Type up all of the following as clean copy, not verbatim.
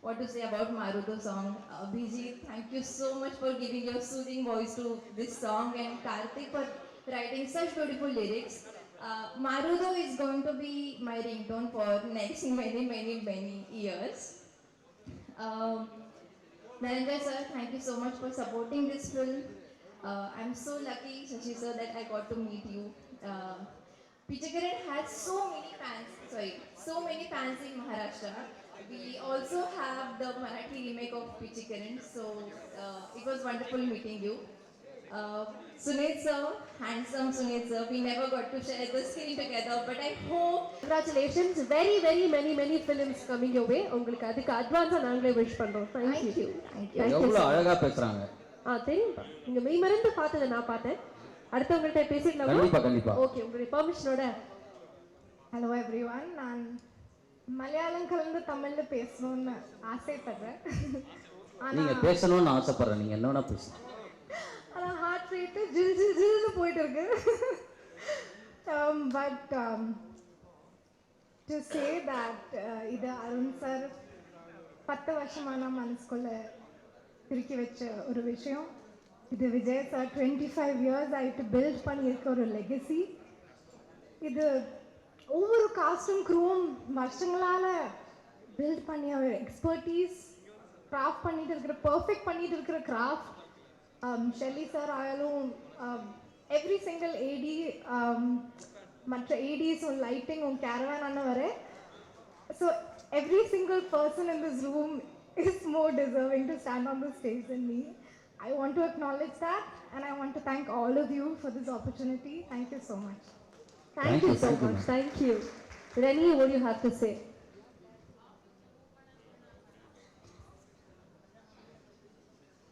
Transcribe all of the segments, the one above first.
what to say about Maruto song. BG, thank you so much for giving your soothing voice to this song, and Karthik for writing such beautiful lyrics. Maruto is going to be my ringtone for next many years. Um, Narendra sir, thank you so much for supporting this film. I'm so lucky, Shashi sir, that I got to meet you. Pichakaran has so many fans in Maharashtra. We also have the Marathi remake of Pichakaran, so it was wonderful meeting you. Sunit sir, handsome Sunit sir, we never got to share the screen together, but I hope. Congratulations, very many films coming your way. உங்களுக்கு அதுக்கு அட்வான்ஸா நாங்களே wish பண்றோம். Thank you. எவ்வளவு அழகா பேசுறாங்க. தெரியும். நீங்க மெய் மறந்து பார்த்தத நான் பார்த்தேன். அடுத்தவங்கள்ட்ட பேசிடலாமா? கண்டிப்பா. ஓகே, உங்களுடைய பெர்மிஷனோட. ஹலோ எவ்ரிவன், நான் மலையாளம் கலந்து தமிழ்ல பேசணும்னு ஆசைப்படுறேன். நீங்க பேசணும்னு ஆசைப்படுறேன், நீங்க என்ன வேணா பேசுங்க. ஆனா ஹார்ட் ரேட் ஜில்னு போயிட்டு இருக்கு. பட் டு சே தட் இது அருண் சார் 10 வருஷமான மனசுக்குள்ள திருக்கி வச்ச ஒரு விஷயம். இது விஜய் சார் 25 இயர்ஸ் ஆயிட்டு பில்ட் பண்ணியிருக்க ஒரு லெகசி. இது ஒவ்வொரு காஸ்டும் க்ரூவும் வருஷங்களால் பில்ட் பண்ணிய ஒரு எக்ஸ்பர்டீஸ், கிராஃப்ட் பண்ணிட்டு இருக்கிற பர்ஃபெக்ட் பண்ணிட்டு இருக்கிற கிராஃப்ட். ஷெல்லி சார் ஆயாலும் எவ்ரி சிங்கிள் ஏடி, மற்ற ஏடிஸ் உன் லைட்டிங் உன் கேரவான் ஆன வர. So every single person in this room is more deserving to stand on the stage than me. I want to acknowledge that, and I want to thank all of you for this opportunity. Thank you so much. Thank you so much. Thank you. Rennie, what do you have to say?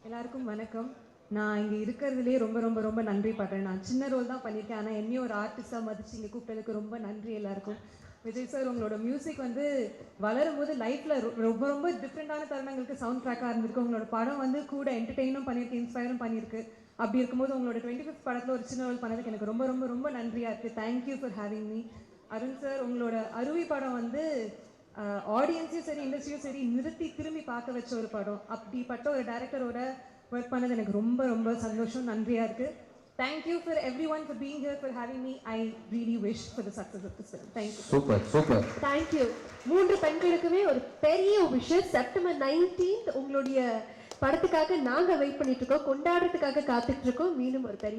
எல்லாருக்கும் வணக்கம். நான் இங்கே இருக்கிறதுலே ரொம்ப நன்றி படுறேன். நான் சின்ன role தான் பண்ணியிருக்கேன், ஆனால் என்னையும் ஒரு ஆர்டிஸ்டாக மதிச்சு இங்கே கூப்பிட்டதுக்கு ரொம்ப நன்றி எல்லாருக்கும். விஜய் சார், உங்களோட மியூசிக் வந்து வளரும் போது லைஃப்பில் ரொம்ப டிஃப்ரெண்ட்டான தருணங்களுக்கு சவுண்ட் ட்ராக்காக இருந்திருக்கு. உங்களோட படம் வந்து கூட என்டர்டெயினும் பண்ணியிருக்கு, இன்ஸ்பயரும் பண்ணியிருக்கு. அப்படி இருக்கும்போது உங்களோட 25th படத்தில் ஒரு சின்ன ரோல் பண்ணதுக்கு எனக்கு ரொம்ப நன்றியாக இருக்குது. Thank you for having me. Arun sir, உங்களோட அருவி படம் வந்து ஆடியன்ஸையும் சரி இண்டஸ்ட்ரியும் சரி நிறுத்தி திரும்பி பார்க்க வச்ச ஒரு படம். அப்படிப்பட்ட ஒரு டைரக்டரோட ஒர்க் பண்ணது எனக்கு ரொம்ப சந்தோஷம், நன்றியாக இருக்குது. Thank you for everyone for being here, for having me. I really wish for the success of this film. Thank you. Super. Thank you. 3 பெண்களுக்குமே ஒரு பெரிய விஷயம். செப்டம்பர் 19th உங்களுடைய படத்துக்காக நாங்க வெயிட் பண்ணிட்டு இருக்கோம், கொண்டாடுறதுக்காக காத்துட்டு இருக்கோம். மீண்டும் ஒரு பெரிய